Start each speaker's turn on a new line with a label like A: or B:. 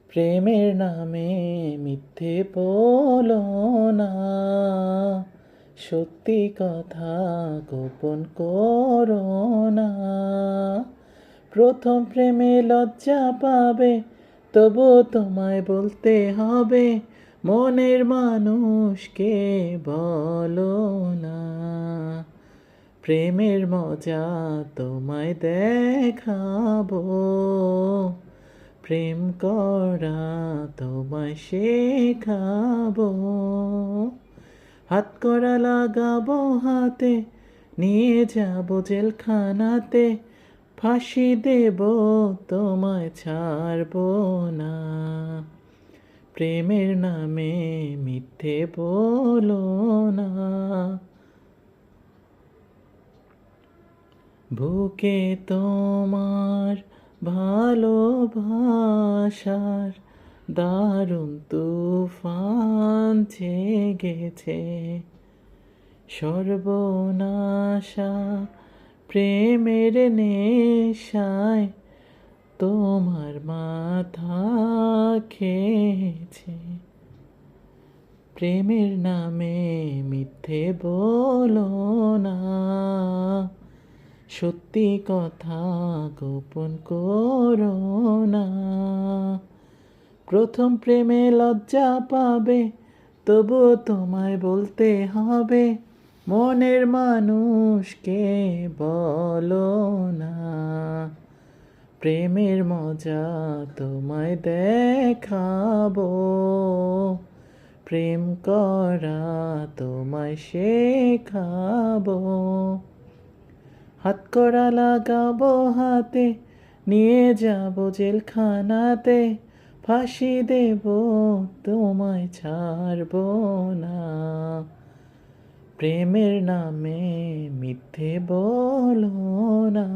A: প্রেমের নামে মিথ্যে বলো না, সত্যি কথা গোপন করো না। প্রথম প্রেমে লজ্জা পাবে, তবু তোমায় বলতে হবে, মনের মানুষকে বলো না। প্রেমের মজা তোমায় দেখাবো, প্রেম করা তোমায় শেখাবো। হাত করা লাগাবো হাতে, নিয়ে যাবো জেলখানাতে, ফাঁসি দেব তোমায় ছাড়বো না। প্রেমের নামে মিথ্যে বলো না। বুকে তোমার ভালোবাসার দারুণ তুফান জেগেছে, সর্বনাশা প্রেমের নেশায় তোমার মাথা খেয়েছে। প্রেমের নামে মিথ্যে বলো না, সত্যি কথা গোপন করো না। প্রথম প্রেমে লজ্জা পাবে, তবু তোমায় বলতে হবে, মনের মানুষকে বলো না। প্রেমের মজা তোমায় দেখাবো, প্রেম করা তোমায় শেখাবো। হাত করা লাগাবো হাতে, নিয়ে যাবো জেলখানাতে, ফাঁসি দেব তোমায় ছাড়বো না। প্রেমের নামে মিথ্যে বলো না।